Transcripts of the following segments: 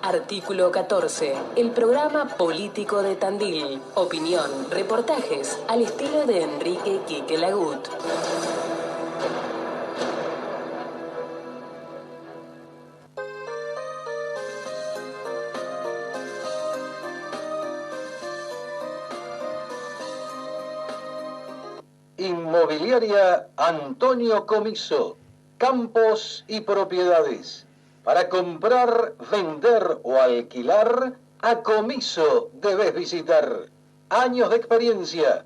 Artículo 14. El programa político de Tandil. Opinión, reportajes, al estilo de Enrique Quique Lagut. Inmobiliaria Antonio Comiso. Campos y propiedades. Para comprar, vender o alquilar, a Comiso debes visitar. Años de experiencia.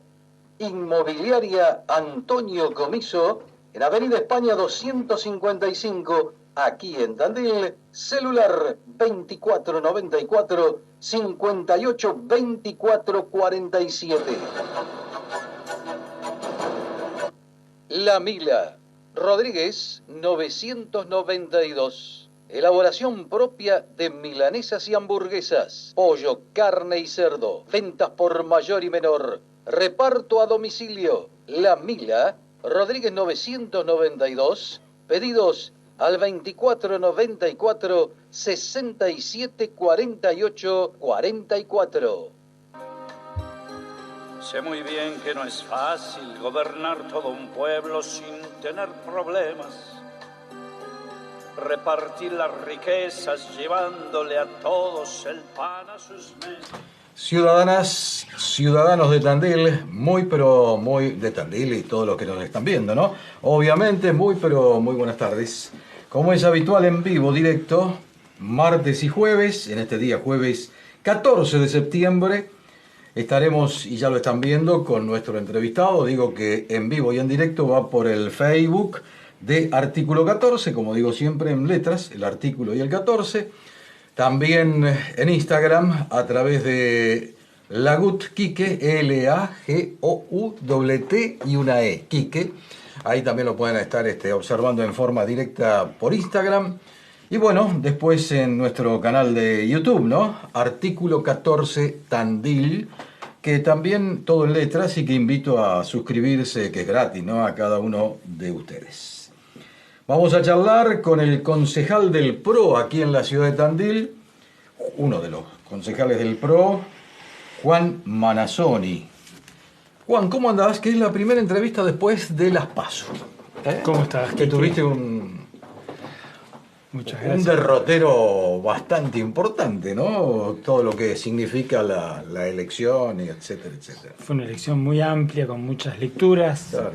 Inmobiliaria Antonio Comiso, en Avenida España 255, aquí en Tandil. Celular 2494 58 24 47. La Mila, Rodríguez 992. Elaboración propia de milanesas y hamburguesas, pollo, carne y cerdo. Ventas por mayor y menor. Reparto a domicilio. La Mila, Rodríguez 992. Pedidos al 2494 67 48 44. Sé muy bien que no es fácil gobernar todo un pueblo sin tener problemas. Repartir las riquezas llevándole a todos el pan a sus mesas. Ciudadanas, ciudadanos de Tandil, muy pero muy de Tandil y todos los que nos están viendo, ¿no? Obviamente, muy pero muy buenas tardes. Como es habitual, en vivo, directo, martes y jueves, en este día jueves 14 de septiembre, estaremos, y ya lo están viendo, con nuestro entrevistado. Digo que en vivo y en directo va por el Facebook de Artículo 14, como digo siempre en letras, el artículo y el 14. También en Instagram a través de Lagut Quique, L-A-G-O-U-T y una E, Quique. Ahí también lo pueden estar observando en forma directa por Instagram. Y bueno, después en nuestro canal de YouTube, ¿no? Artículo 14 Tandil, que también todo en letras y que invito a suscribirse, que es gratis, ¿no? A cada uno de ustedes. Vamos a charlar con el concejal del PRO aquí en la ciudad de Tandil, uno de los concejales del PRO, Juan Manassoni. Juan, ¿cómo andás? Que es la primera entrevista después de las PASO. ¿Cómo estás? Que tuviste Muchas gracias. Un derrotero bastante importante, ¿no? Todo lo que significa la elección, y etcétera, etcétera. Fue una elección muy amplia, con muchas lecturas. Claro.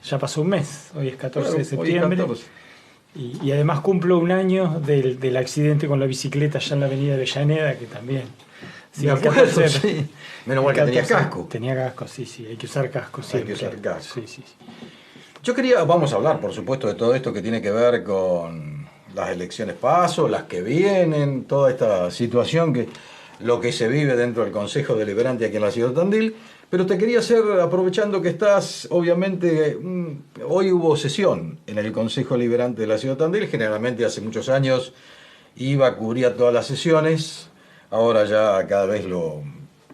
Ya pasó un mes, hoy es 14 de septiembre. Y además cumplo un año del accidente con la bicicleta allá en la avenida Avellaneda, que también... Sí, me acuerdo, sí. Menos mal que tenía casco. Tenía casco, sí, hay que usar casco siempre. Hay que usar casco. Sí. Yo vamos a hablar, por supuesto, de todo esto que tiene que ver con las elecciones PASO, las que vienen, toda esta situación, lo que se vive dentro del Consejo Deliberante aquí en la ciudad de Tandil. Pero te quería hacer, aprovechando que estás, obviamente, hoy hubo sesión en el Consejo Deliberante de la ciudad de Tandil. Generalmente hace muchos años iba a cubrir todas las sesiones. Ahora ya cada vez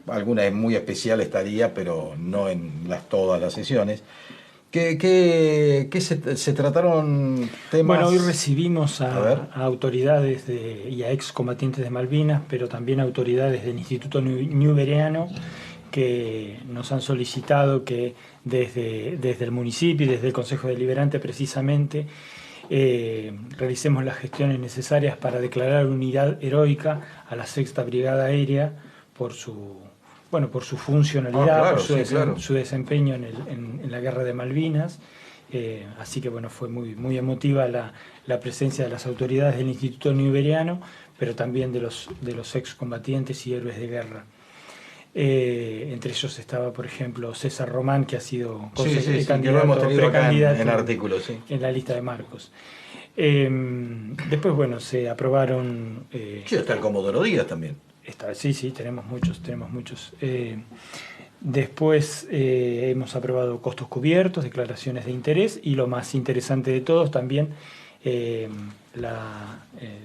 alguna es muy especial estaría, pero no en todas las sesiones. ¿Qué se trataron temas? Bueno, hoy recibimos a autoridades y a excombatientes de Malvinas, pero también a autoridades del Instituto Newberyano, que nos han solicitado que desde el municipio y desde el Consejo Deliberante precisamente realicemos las gestiones necesarias para declarar unidad heroica a la 6ª Brigada Aérea por su funcionalidad, por su desempeño en la guerra de Malvinas. Así que bueno, fue muy emotiva la presencia de las autoridades del Instituto Newberyano, pero también de los excombatientes y héroes de guerra. Entre ellos estaba, por ejemplo, César Román, que ha sido precandidato en artículos, sí, en la lista de Marcos. Después, bueno, se aprobaron... sí, está el Comodoro Díaz también. Sí, tenemos muchos. Después hemos aprobado costos cubiertos, declaraciones de interés y lo más interesante de todos también,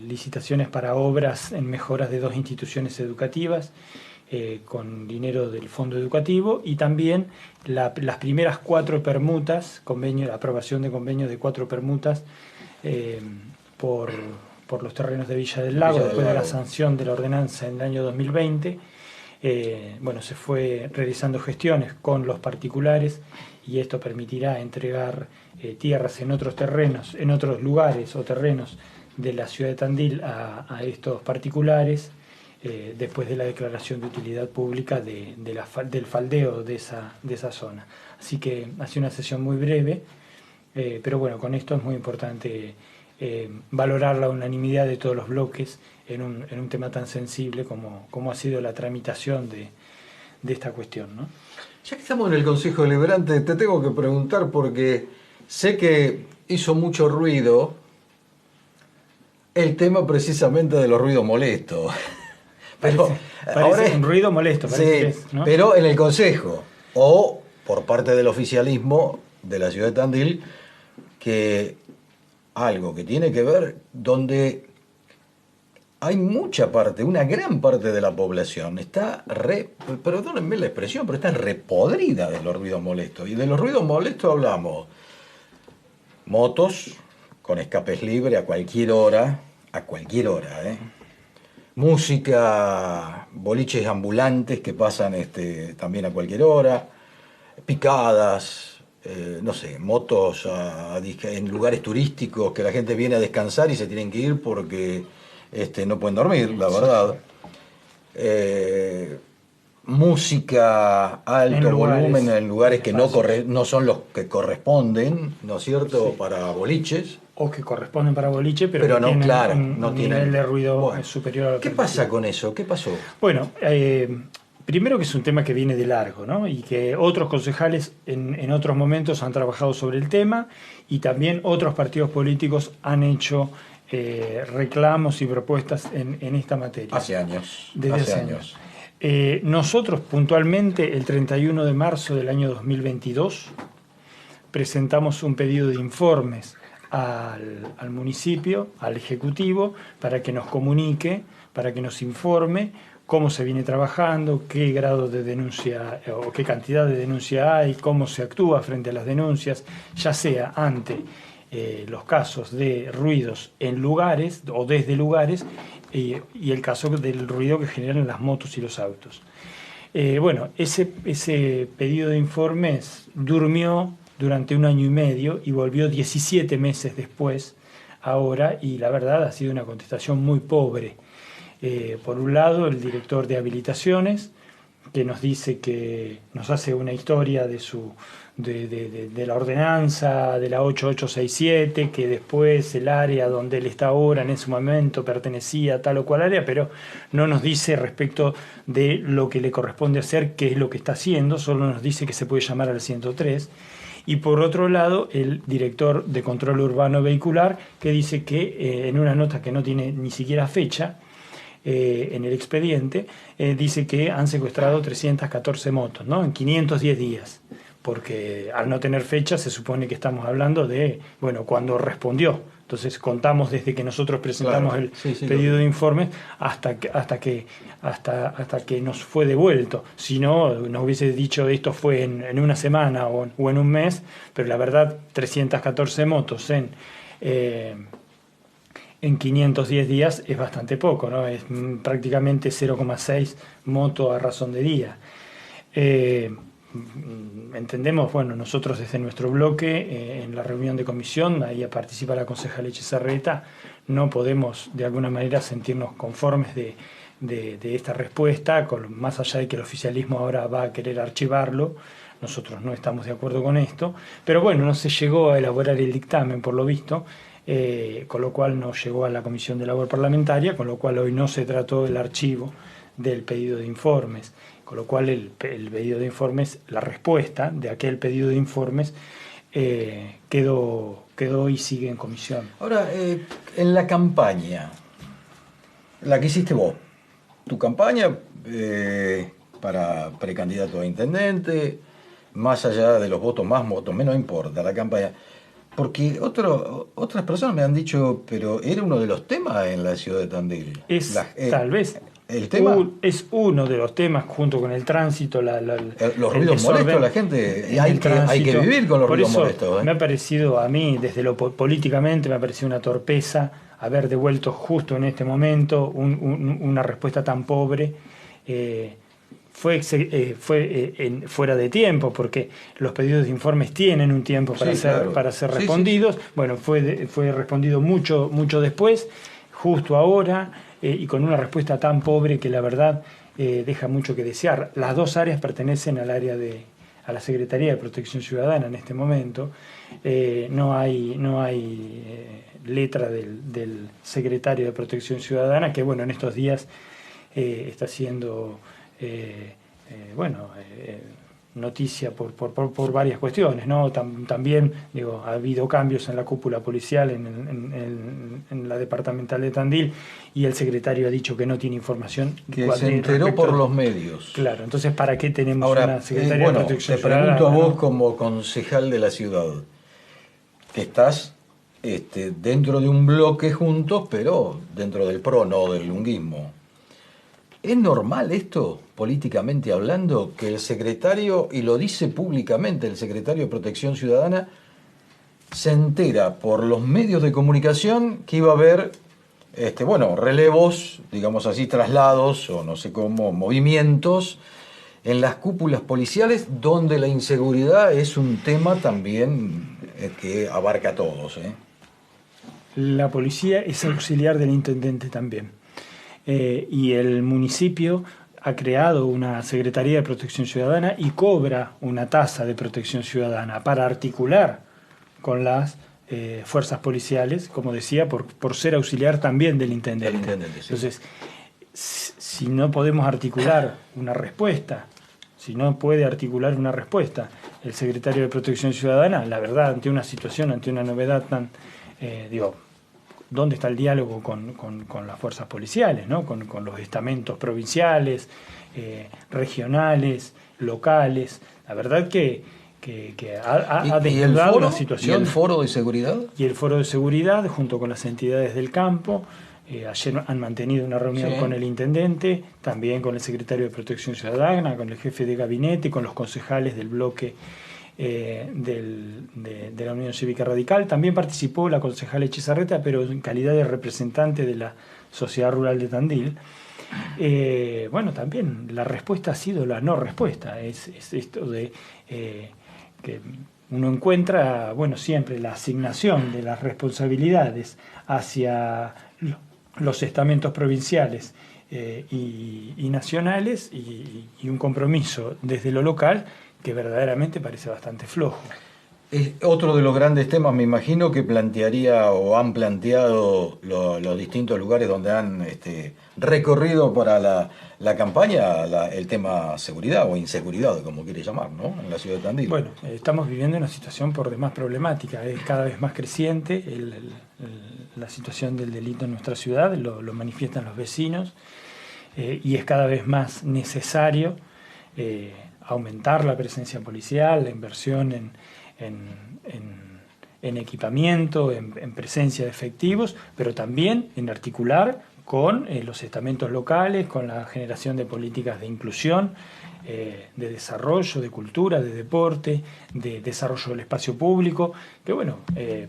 licitaciones para obras en mejoras de 2 instituciones educativas con dinero del Fondo Educativo, y también las primeras 4 permutas, la aprobación de convenios de 4 permutas por por los terrenos de Villa del Lago, después de la sanción de la ordenanza en el año 2020. Se fue realizando gestiones con los particulares y esto permitirá entregar tierras en otros terrenos, en otros lugares o terrenos de la ciudad de Tandil a estos particulares después de la declaración de utilidad pública del faldeo de esa zona. Así que ha sido una sesión muy breve, pero bueno, con esto es muy importante valorar la unanimidad de todos los bloques en un tema tan sensible como ha sido la tramitación de esta cuestión, ¿no? Ya que estamos en el Consejo Deliberante, te tengo que preguntar porque sé que hizo mucho ruido el tema precisamente de los ruidos molestos. Pero parece ahora un ruido molesto, parece sí, que es, ¿no? pero en el Consejo o por parte del oficialismo de la ciudad de Tandil, que algo que tiene que ver donde hay mucha parte, una gran parte de la población está perdónenme la expresión, pero está repodrida de los ruidos molestos. Y de los ruidos molestos hablamos motos con escapes libres a cualquier hora, música, boliches ambulantes que pasan también a cualquier hora, picadas, motos en lugares turísticos que la gente viene a descansar y se tienen que ir porque no pueden dormir, la verdad. Música alto volumen en lugares que no son los que corresponden, ¿no es cierto?, para boliches. O que corresponden para boliche, pero no, tienen claro, un no nivel tienen de ruido superior a lo ¿Qué pasa con eso? ¿Qué pasó? Bueno, primero que es un tema que viene de largo, ¿no? Y que otros concejales en otros momentos han trabajado sobre el tema y también otros partidos políticos han hecho reclamos y propuestas en esta materia. Hace años. Desde hace años. Nosotros puntualmente el 31 de marzo del año 2022 presentamos un pedido de informes al municipio, al Ejecutivo, para que nos comunique, para que nos informe cómo se viene trabajando, qué grado de denuncia o qué cantidad de denuncia hay, cómo se actúa frente a las denuncias, ya sea ante los casos de ruidos en lugares o desde lugares y el caso del ruido que generan las motos y los autos. Ese pedido de informes durmió durante 1 año y medio y volvió 17 meses después, ahora, y la verdad ha sido una contestación muy pobre. Por un lado, el director de habilitaciones, que nos dice que nos hace una historia de la ordenanza de la 8867, que después el área donde él está ahora en ese momento pertenecía a tal o cual área, pero no nos dice respecto de lo que le corresponde hacer, qué es lo que está haciendo, solo nos dice que se puede llamar al 103. Y por otro lado, el director de control urbano vehicular, que dice que en una nota que no tiene ni siquiera fecha, en el expediente, dice que han secuestrado 314 motos, ¿no?, en 510 días. Porque al no tener fecha se supone que estamos hablando de, cuando respondió. Entonces contamos desde que nosotros presentamos el pedido de informes hasta que nos fue devuelto. Si no, nos hubiese dicho esto fue en una semana o en un mes, pero la verdad 314 motos en 510 días es bastante poco, ¿no? Es prácticamente 0,6 moto a razón de día. Entendemos, nosotros desde nuestro bloque, en la reunión de comisión, ahí participa la concejala Echezarreta, no podemos de alguna manera sentirnos conformes de esta respuesta, más allá de que el oficialismo ahora va a querer archivarlo. Nosotros no estamos de acuerdo con esto, pero no se llegó a elaborar el dictamen por lo visto, con lo cual no llegó a la Comisión de Labor Parlamentaria, con lo cual hoy no se trató el archivo del pedido de informes. Con lo cual el pedido de informes, la respuesta de aquel pedido de informes quedó y sigue en comisión. Ahora, en la campaña, la que hiciste vos, tu campaña para precandidato a intendente, más allá de los votos más, votos menos, no importa, la campaña. Porque otras personas me han dicho, pero era uno de los temas en la ciudad de Tandil. Tal vez. El tema es uno de los temas junto con el tránsito, los ruidos molestos, la gente hay que vivir con los ruidos molestos. Me ha parecido a mí, desde lo políticamente, me ha parecido una torpeza haber devuelto justo en este momento una respuesta tan pobre fue fuera de tiempo, porque los pedidos de informes tienen un tiempo para ser respondidos. Sí. Bueno, fue respondido mucho después, justo ahora, y con una respuesta tan pobre que la verdad deja mucho que desear. Las dos áreas pertenecen a la Secretaría de Protección Ciudadana en este momento. No hay letra del secretario de Protección Ciudadana, que bueno, en estos días está siendo noticia por varias cuestiones, ¿no? También digo, ha habido cambios en la cúpula policial en la departamental de Tandil, y el secretario ha dicho que no tiene información. Que se enteró por los medios. Claro, entonces ¿para qué tenemos una secretaria de Protección Ciudadana? Te pregunto a vos, ¿no? como concejal de la ciudad, que estás dentro de un bloque juntos, pero dentro del PRO, no del lunguismo. ¿Es normal esto, políticamente hablando, que el secretario, y lo dice públicamente el secretario de Protección Ciudadana, se entera por los medios de comunicación que iba a haber relevos, digamos así, traslados, o no sé cómo, movimientos en las cúpulas policiales, donde la inseguridad es un tema también que abarca a todos? La policía es auxiliar del intendente también. Y el municipio ha creado una Secretaría de Protección Ciudadana y cobra una tasa de protección ciudadana para articular con las fuerzas policiales, como decía, por ser auxiliar también del intendente. Sí. Entonces, si no podemos articular una respuesta, si no puede articular una respuesta el secretario de Protección Ciudadana, la verdad, ante una situación, ante una novedad tan, ¿dónde está el diálogo con las fuerzas policiales, ¿no? con los estamentos provinciales, regionales, locales? La verdad que ha desnudado la situación. ¿Y el foro de seguridad? Y el foro de seguridad, junto con las entidades del campo. Ayer han mantenido una reunión con el intendente, también con el secretario de Protección Ciudadana, con el jefe de gabinete, con los concejales del bloque de la Unión Cívica Radical. También participó la concejala Echizarreta, pero en calidad de representante de la Sociedad Rural de Tandil. También la respuesta ha sido la no respuesta. Es esto de que uno encuentra, siempre la asignación de las responsabilidades hacia los estamentos provinciales y nacionales, y un compromiso desde lo local que verdaderamente parece bastante flojo. Es otro de los grandes temas, me imagino, que plantearía o han planteado los distintos lugares donde han recorrido para la campaña, el tema seguridad o inseguridad, como quiere llamar, ¿no? En la ciudad de Tandil. Bueno, estamos viviendo una situación por demás problemática, es cada vez más creciente la situación del delito en nuestra ciudad, lo manifiestan los vecinos, y es cada vez más necesario aumentar la presencia policial, la inversión en equipamiento, en presencia de efectivos, pero también en articular con los estamentos locales, con la generación de políticas de inclusión, de desarrollo, de cultura, de deporte, de desarrollo del espacio público, que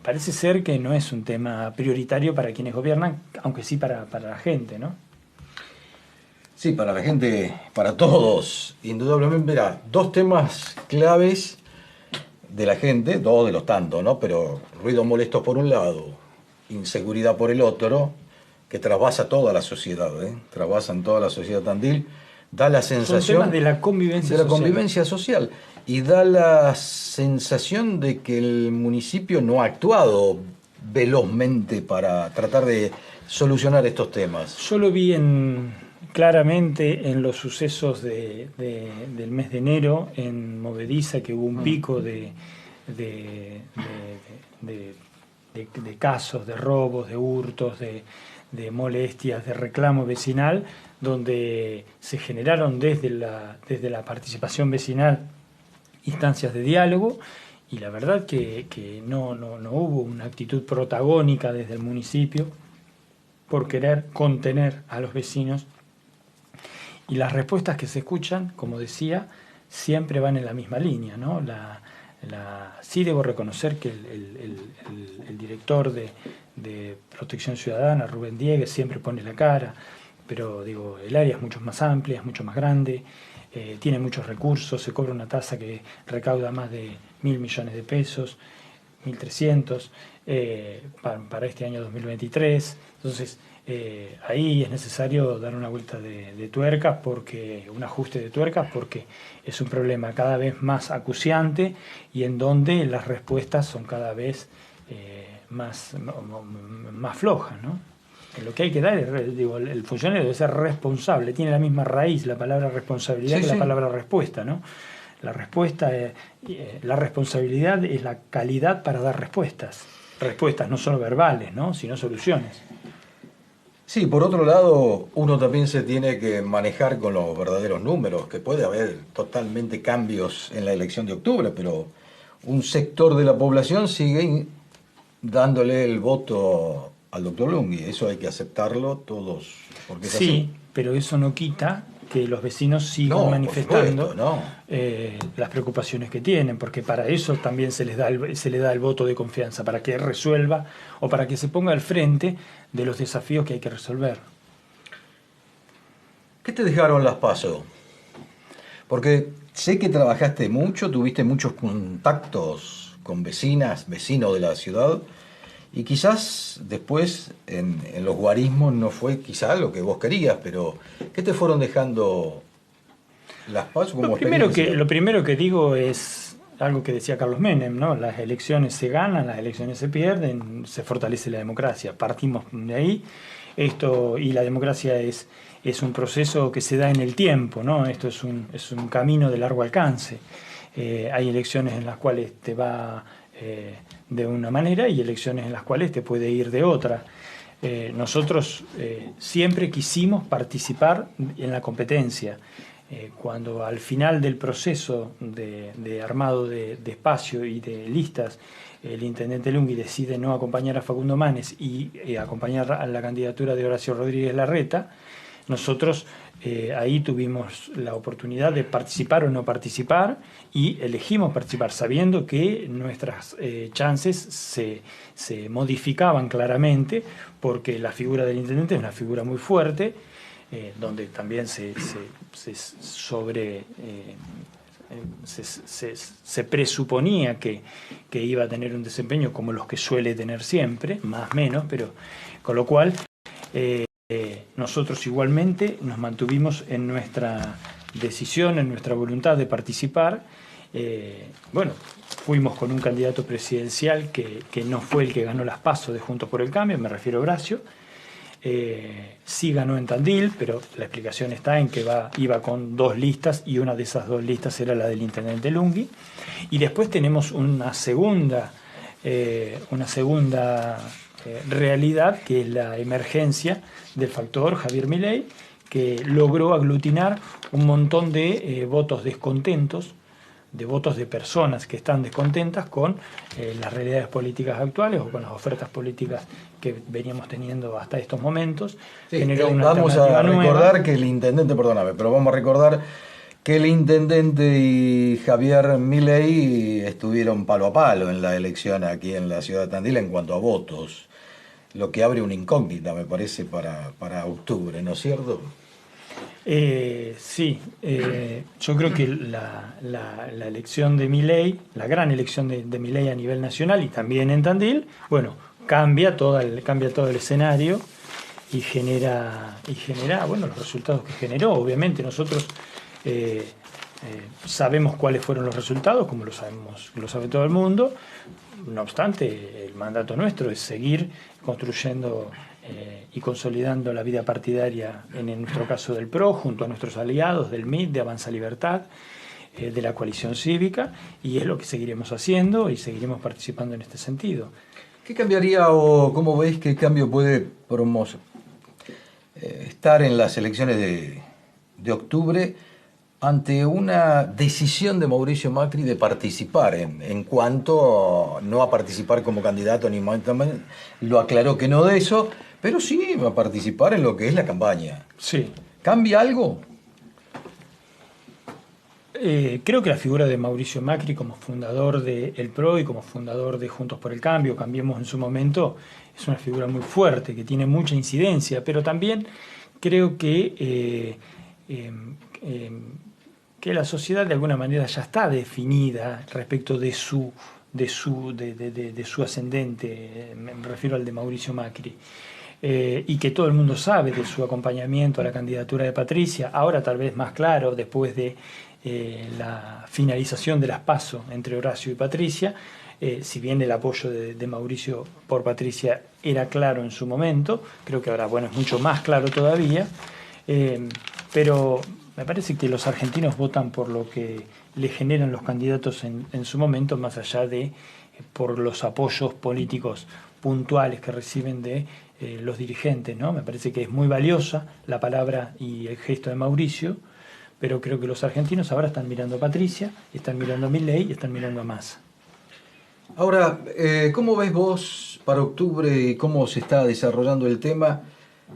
parece ser que no es un tema prioritario para quienes gobiernan, aunque sí para la gente, ¿no? Sí, para la gente, para todos, indudablemente. Mira, dos temas claves de la gente, dos de los tantos, ¿no? Pero ruido molesto por un lado, inseguridad por el otro, que trasvasa toda la sociedad, trabasan toda la sociedad Tandil, da la sensación... Son temas de la convivencia social. Y da la sensación de que el municipio no ha actuado velozmente para tratar de solucionar estos temas. Yo lo vi claramente en los sucesos del mes de enero en Movediza, que hubo un pico de casos, de robos, de hurtos, de molestias, de reclamo vecinal, donde se generaron desde la participación vecinal instancias de diálogo, y la verdad que no hubo una actitud protagónica desde el municipio por querer contener a los vecinos. Y las respuestas que se escuchan, como decía, siempre van en la misma línea, ¿no? Sí debo reconocer que el director de Protección Ciudadana, Rubén Diegues, siempre pone la cara, pero digo, el área es mucho más amplia, es mucho más grande, tiene muchos recursos, se cobra una tasa que recauda más de 1.000 millones de pesos, 1.300 para este año 2023. Entonces, ahí es necesario dar una vuelta de tuerca, un ajuste de tuercas, porque es un problema cada vez más acuciante y en donde las respuestas son cada vez más flojas, ¿no? Lo que hay que dar es, digo, el funcionario debe ser responsable, tiene la misma raíz la palabra responsabilidad que la palabra respuesta, ¿no? La responsabilidad es la calidad para dar respuestas no solo verbales, ¿no? Sino soluciones. Sí, por otro lado, uno también se tiene que manejar con los verdaderos números, que puede haber totalmente cambios en la elección de octubre, pero un sector de la población sigue dándole el voto al doctor Lunghi. Eso hay que aceptarlo todos, porque es así. Pero eso no quita que los vecinos sigan manifestando las preocupaciones que tienen, porque para eso también se le da el voto de confianza, para que resuelva o para que se ponga al frente de los desafíos que hay que resolver. ¿Qué te dejaron las PASO? Porque sé que trabajaste mucho, tuviste muchos contactos con vecinos de la ciudad, y quizás después en los guarismos no fue quizás lo que vos querías, pero ¿qué te fueron dejando las PASO como experiencia? Lo primero que digo es algo que decía Carlos Menem, ¿no? Las elecciones se ganan, las elecciones se pierden, se fortalece la democracia. Partimos de ahí. Y la democracia es un proceso que se da en el tiempo, ¿no? Esto es un camino de largo alcance. Hay elecciones en las cuales te va de una manera y elecciones en las cuales te puede ir de otra. Nosotros siempre quisimos participar en la competencia. Cuando al final del proceso de armado de espacio y de listas, el intendente Lunghi decide no acompañar a Facundo Manes y acompañar a la candidatura de Horacio Rodríguez Larreta, nosotros ahí tuvimos la oportunidad de participar o no participar y elegimos participar sabiendo que nuestras chances se modificaban claramente, porque la figura del intendente es una figura muy fuerte, donde también se presuponía que iba a tener un desempeño como los que suele tener siempre, más o menos, pero con lo cual nosotros igualmente nos mantuvimos en nuestra decisión, en nuestra voluntad de participar. Fuimos con un candidato presidencial que no fue el que ganó las PASO de Juntos por el Cambio, me refiero a Horacio. Sí ganó en Tandil, pero la explicación está en que iba con 2 listas y una de esas 2 listas era la del intendente Lunghi. Y después tenemos una segunda realidad, que es la emergencia del factor Javier Milei, que logró aglutinar un montón de votos descontentos, de votos de personas que están descontentas con las realidades políticas actuales o con las ofertas políticas que veníamos teniendo hasta estos momentos. Sí, vamos a recordar que el intendente, perdóname, pero vamos a recordar que el intendente y Javier Milei estuvieron palo a palo en la elección aquí en la ciudad de Tandil en cuanto a votos, lo que abre una incógnita, me parece, para octubre, ¿no es cierto? Sí, yo creo que la elección de Milei, la gran elección de Milei a nivel nacional y también en Tandil, cambia todo el escenario y genera los resultados que generó. Obviamente nosotros sabemos cuáles fueron los resultados, como lo sabe todo el mundo. No obstante, el mandato nuestro es seguir construyendo y consolidando la vida partidaria, en nuestro caso del PRO, junto a nuestros aliados del MIT, de Avanza Libertad, de la coalición cívica, y es lo que seguiremos haciendo y seguiremos participando en este sentido. ¿Qué cambiaría o cómo veis qué cambio puede estar en las elecciones de octubre ante una decisión de Mauricio Macri de participar en cuanto no a participar como candidato ni lo aclaró que no de eso, pero sí a participar en lo que es la campaña? Sí. ¿Cambia algo? Creo que la figura de Mauricio Macri como fundador de El PRO y como fundador de Juntos por el Cambio, Cambiemos en su momento, es una figura muy fuerte, que tiene mucha incidencia, pero también creo que la sociedad de alguna manera ya está definida respecto de su ascendente, me refiero al de Mauricio Macri. Y que todo el mundo sabe de su acompañamiento a la candidatura de Patricia, ahora tal vez más claro después de la finalización de las PASO entre Horacio y Patricia, si bien el apoyo de Mauricio por Patricia era claro en su momento, creo que ahora es mucho más claro todavía, pero me parece que los argentinos votan por lo que le generan los candidatos en su momento, más allá de por los apoyos políticos puntuales que reciben de los dirigentes, ¿no? Me parece que es muy valiosa la palabra y el gesto de Mauricio, pero creo que los argentinos ahora están mirando a Patricia, están mirando a Milei y están mirando a Massa. Ahora, ¿cómo ves vos para octubre y cómo se está desarrollando el tema?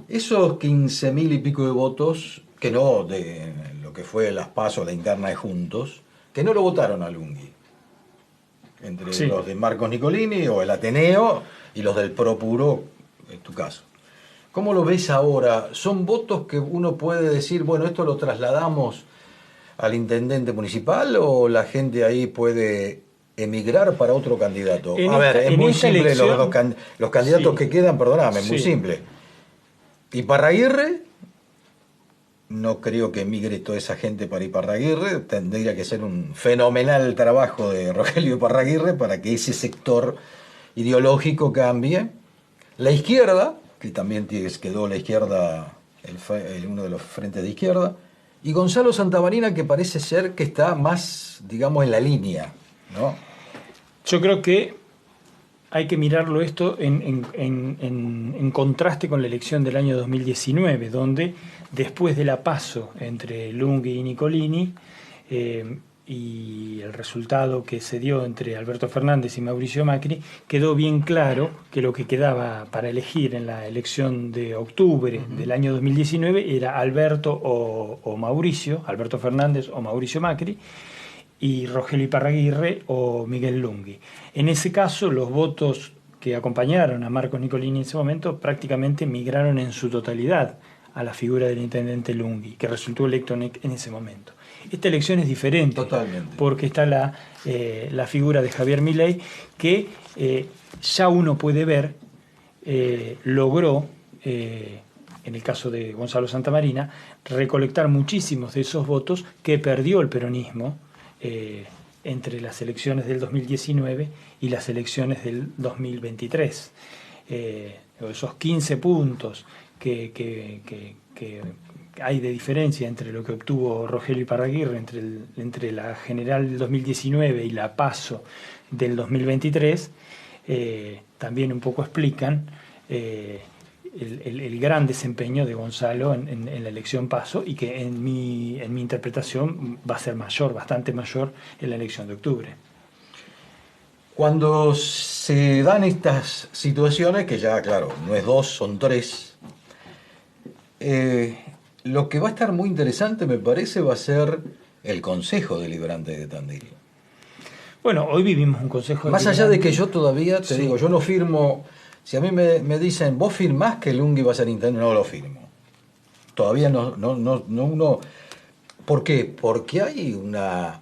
Esos 15.000 y pico de votos, que no de lo que fue las PASO, la interna de Juntos, que no lo votaron a Lunghi. Entre los de Marcos Nicolini o el Ateneo y los del PRO puro, en tu caso. ¿Cómo lo ves ahora? ¿Son votos que uno puede decir, bueno, esto lo trasladamos al intendente municipal o la gente ahí puede emigrar para otro candidato? A ver, es muy simple, los candidatos que quedan, perdóname, es muy simple. Iparraguirre, no creo que emigre toda esa gente para Iparraguirre, tendría que ser un fenomenal trabajo de Rogelio Iparraguirre para que ese sector ideológico cambie. La izquierda, que también quedó la izquierda, uno de los frentes de izquierda, y Gonzalo Santamarina, que parece ser que está más, digamos, en la línea, ¿no? Yo creo que hay que mirarlo esto en contraste con la elección del año 2019, donde después de la PASO entre Lunghi y Nicolini, y el resultado que se dio entre Alberto Fernández y Mauricio Macri, quedó bien claro que lo que quedaba para elegir en la elección de octubre del año 2019 era Alberto o Mauricio, Alberto Fernández o Mauricio Macri, y Rogelio Iparraguirre o Miguel Lunghi. En ese caso, los votos que acompañaron a Marcos Nicolini en ese momento prácticamente migraron en su totalidad a la figura del intendente Lunghi, que resultó electo en ese momento. Esta elección es diferente. Totalmente. Porque está la figura de Javier Milei, que ya uno puede ver, logró, en el caso de Gonzalo Santamarina, recolectar muchísimos de esos votos que perdió el peronismo entre las elecciones del 2019 y las elecciones del 2023. Esos 15 puntos que hay de diferencia entre lo que obtuvo Rogelio Iparraguirre entre la general del 2019 y la PASO del 2023, también un poco explican el gran desempeño de Gonzalo en la elección PASO, y que en mi interpretación va a ser mayor, bastante mayor en la elección de octubre. Cuando se dan estas situaciones, que ya, claro, no es 2, son 3, lo que va a estar muy interesante, me parece, va a ser el Consejo Deliberante de Tandil. Bueno, hoy vivimos un Consejo Más allá de que yo todavía, te digo, yo no firmo. Si a mí me dicen, ¿vos firmás que Lunghi va a ser intendente? No lo firmo. Todavía no. ¿Por qué? Porque hay una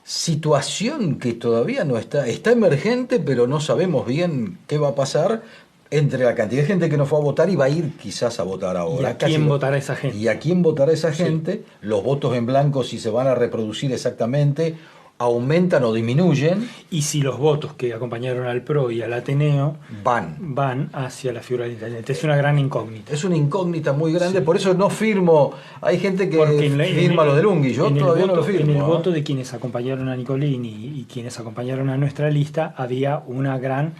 situación que todavía no está emergente, pero no sabemos bien qué va a pasar entre la cantidad de gente que no fue a votar y va a ir quizás a votar ahora. ¿Y a quién votará esa gente? ¿Y a quién votará esa gente? Los votos en blanco, si se van a reproducir exactamente, aumentan o disminuyen. Y si los votos que acompañaron al PRO y al Ateneo van hacia la figura del intendente. Es una gran incógnita. Es una incógnita muy grande, por eso no firmo. Hay gente que firma lo de Lunghi, yo todavía no lo firmo. En el voto de quienes acompañaron a Nicolini y quienes acompañaron a nuestra lista había una gran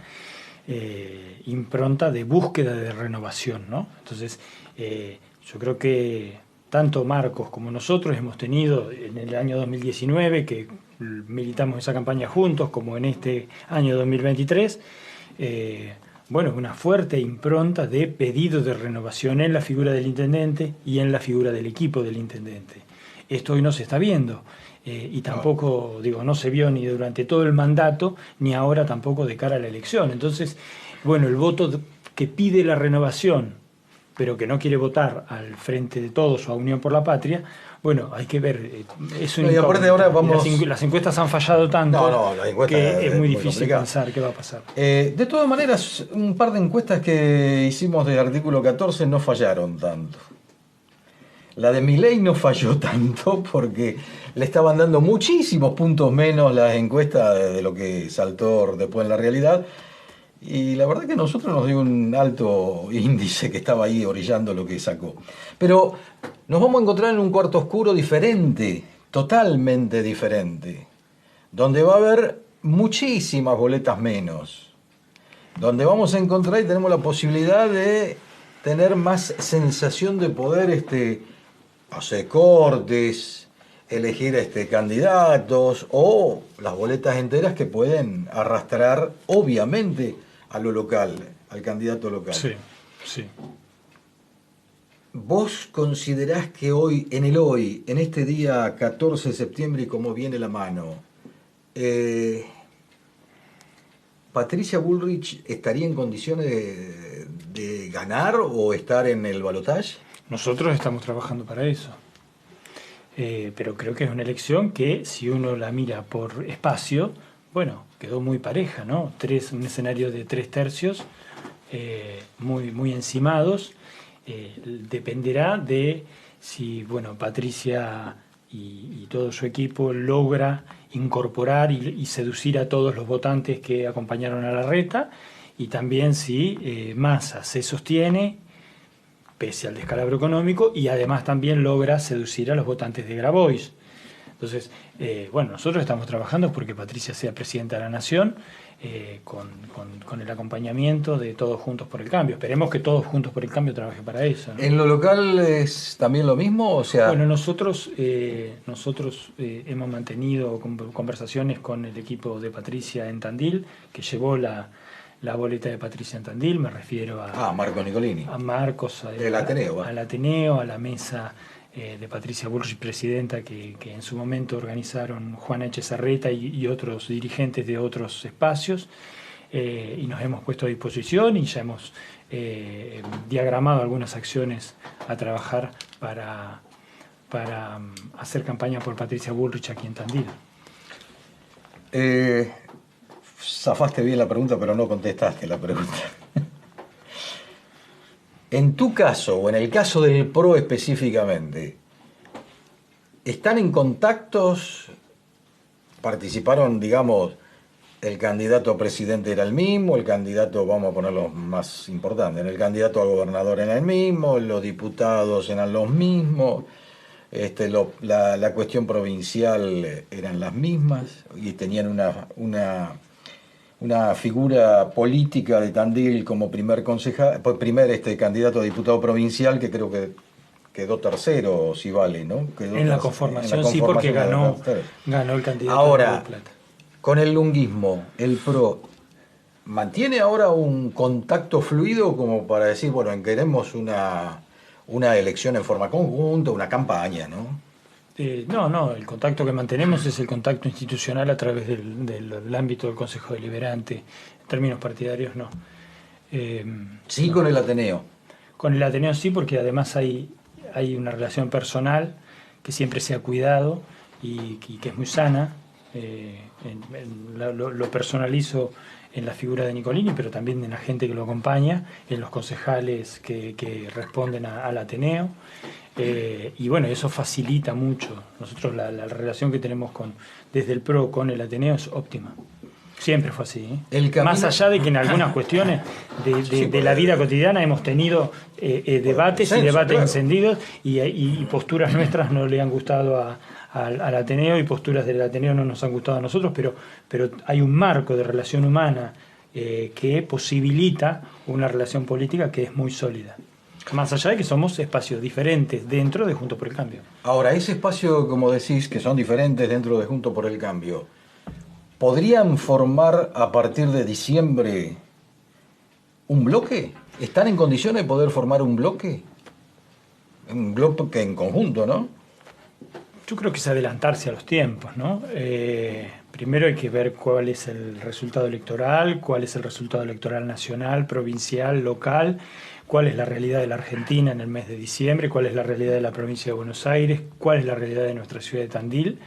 impronta de búsqueda de renovación, ¿no? Entonces, yo creo que tanto Marcos como nosotros hemos tenido en el año 2019, que militamos esa campaña juntos, como en este año 2023, una fuerte impronta de pedido de renovación en la figura del intendente y en la figura del equipo del intendente. Esto hoy no se está viendo. y tampoco, no se vio ni durante todo el mandato, ni ahora tampoco de cara a la elección. Entonces, bueno, el voto que pide la renovación, pero que no quiere votar al Frente de Todos o a Unión por la Patria, bueno, hay que ver. Es un y aparte ahora vamos... las encuestas han fallado tanto que es muy difícil pensar qué va a pasar. De todas maneras, un par de encuestas que hicimos del artículo 14 no fallaron tanto. La de Milei no falló tanto porque le estaban dando muchísimos puntos menos las encuestas de lo que saltó después en la realidad. Y la verdad que a nosotros nos dio un alto índice que estaba ahí orillando lo que sacó. Pero nos vamos a encontrar en un cuarto oscuro diferente, totalmente diferente, donde va a haber muchísimas boletas menos, donde vamos a encontrar y tenemos la posibilidad de tener más sensación de poder hacer cortes, elegir candidatos o las boletas enteras que pueden arrastrar, obviamente, a lo local, al candidato local. Sí, sí. ¿Vos considerás que hoy, en este día 14 de septiembre y como viene la mano, Patricia Bullrich estaría en condiciones de ganar o estar en el balotaje? Nosotros estamos trabajando para eso. Pero creo que es una elección que, si uno la mira por espacio, bueno, quedó muy pareja, ¿no? Un escenario de 3 tercios, muy encimados. Dependerá de si, Patricia y todo su equipo logra incorporar y seducir a todos los votantes que acompañaron a Larreta, y también si Massa se sostiene pese al descalabro económico y además también logra seducir a los votantes de Grabois. Entonces, nosotros estamos trabajando porque Patricia sea presidenta de la Nación, con el acompañamiento de Todos Juntos por el Cambio. Esperemos que Todos Juntos por el Cambio trabaje para eso, ¿no? ¿En lo local es también lo mismo? O sea... Bueno, nosotros hemos mantenido conversaciones con el equipo de Patricia en Tandil, que llevó la boleta de Patricia en Tandil. Me refiero a Marco Nicolini. A Marcos, el Ateneo, al Ateneo, a la mesa de Patricia Bullrich, presidenta, que en su momento organizaron Juana Echezarreta y otros dirigentes de otros espacios, y nos hemos puesto a disposición y ya hemos diagramado algunas acciones a trabajar para hacer campaña por Patricia Bullrich aquí en Tandil. Zafaste bien la pregunta, pero no contestaste la pregunta. En tu caso, o en el caso del PRO específicamente, ¿están en contactos? ¿Participaron, el candidato a presidente era el mismo, el candidato, vamos a ponerlo más importante, el candidato a gobernador era el mismo, los diputados eran los mismos, la cuestión provincial eran las mismas y tenían una figura política de Tandil como primer candidato a diputado provincial, que creo que quedó tercero, si vale, ¿no? En la conformación, sí, porque ganó el candidato. Ahora, de Plata. Con el lunguismo, el PRO, ¿mantiene ahora un contacto fluido como para decir, queremos una elección en forma conjunta, una campaña, ¿no? No, el contacto que mantenemos es el contacto institucional a través del ámbito del Consejo Deliberante. En términos partidarios, no. Sí, con el Ateneo. Con el Ateneo sí, porque además hay una relación personal que siempre se ha cuidado y que es muy sana. Lo personalizo en la figura de Nicolini, pero también en la gente que lo acompaña, en los concejales que responden al Ateneo. Y eso facilita mucho. Nosotros la relación que tenemos desde el PRO con el Ateneo es óptima. Siempre fue así. Más allá de que en algunas cuestiones de la vida cotidiana hemos tenido debates y debates encendidos y posturas nuestras no le han gustado al Ateneo y posturas del Ateneo no nos han gustado a nosotros, pero hay un marco de relación humana que posibilita una relación política que es muy sólida. Más allá de que somos espacios diferentes dentro de Juntos por el Cambio. Ahora, ese espacio, como decís, que son diferentes dentro de Juntos por el Cambio, ¿podrían formar a partir de diciembre un bloque? ¿Están en condiciones de poder formar un bloque? Un bloque en conjunto, ¿no? Yo creo que es adelantarse a los tiempos, ¿no? Primero hay que ver cuál es el resultado electoral, cuál es el resultado electoral nacional, provincial, local, cuál es la realidad de la Argentina en el mes de diciembre, cuál es la realidad de la provincia de Buenos Aires, cuál es la realidad de nuestra ciudad de Tandil.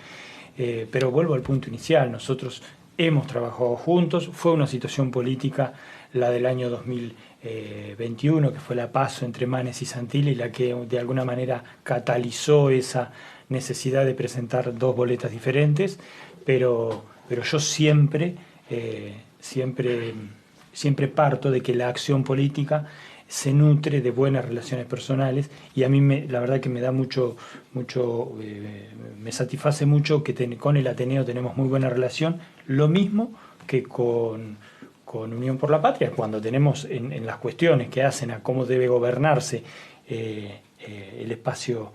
Pero vuelvo al punto inicial, nosotros hemos trabajado juntos, fue una situación política la del año 2021, que fue la PASO entre Manes y Santilli, la que de alguna manera catalizó esa necesidad de presentar dos boletas diferentes, pero yo siempre parto de que la acción política se nutre de buenas relaciones personales, y a mí la verdad que me da me satisface mucho que con el Ateneo tenemos muy buena relación, lo mismo que con Unión por la Patria, cuando tenemos en las cuestiones que hacen a cómo debe gobernarse el espacio,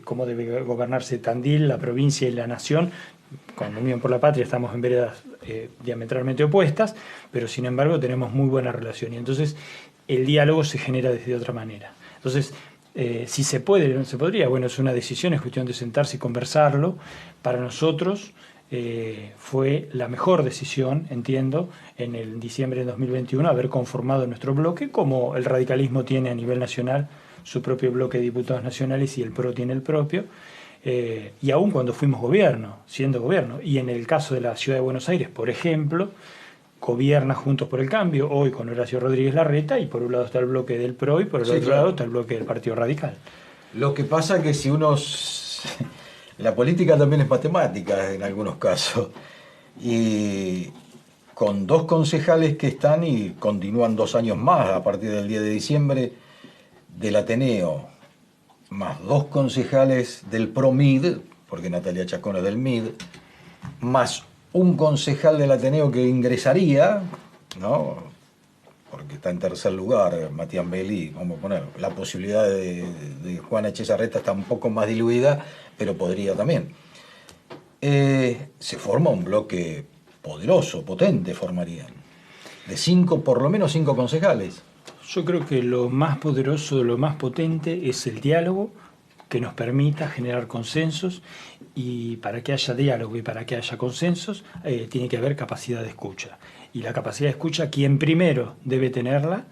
cómo debe gobernarse Tandil, la provincia y la nación. Con Unión por la Patria estamos en veredas diametralmente opuestas, pero sin embargo tenemos muy buena relación, y entonces el diálogo se genera desde otra manera. Entonces, si se puede, no se podría, bueno, es una decisión, es cuestión de sentarse y conversarlo. Para nosotros fue la mejor decisión, entiendo, en el diciembre de 2021, haber conformado nuestro bloque, como el radicalismo tiene a nivel nacional su propio bloque de diputados nacionales y el PRO tiene el propio, y aún cuando fuimos siendo gobierno, y en el caso de la Ciudad de Buenos Aires, por ejemplo, gobierna Juntos por el Cambio, hoy con Horacio Rodríguez Larreta, y por un lado está el bloque del PRO y por el otro lado está el bloque del Partido Radical. Lo que pasa es que si uno... La política también es matemática en algunos casos, y con dos concejales que están y continúan 2 años más a partir del 10 de diciembre del Ateneo, más 2 concejales del PRO-MID, porque Natalia Chacón es del MID, más un concejal del Ateneo que ingresaría, ¿no? Porque está en tercer lugar, Matías Belli, vamos a poner, la posibilidad de Juana Echezarreta está un poco más diluida, pero podría también. Se forma un bloque poderoso, potente formarían, de por lo menos 5 concejales. Yo creo que lo más poderoso, lo más potente es el diálogo, que nos permita generar consensos, y para que haya diálogo y para que haya consensos tiene que haber capacidad de escucha. Y la capacidad de escucha, quien primero debe tenerla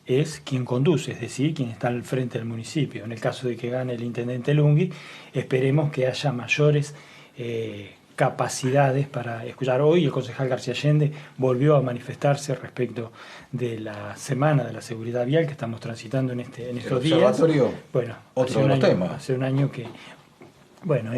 es quien conduce, es decir, quien está al frente del municipio. En el caso de que gane el intendente Lunghi, esperemos que haya mayores capacidades para escuchar. Hoy el concejal García Allende volvió a manifestarse respecto de la Semana de la Seguridad Vial que estamos transitando en estos días. Bueno, otro de los temas. Hace un año que, bueno,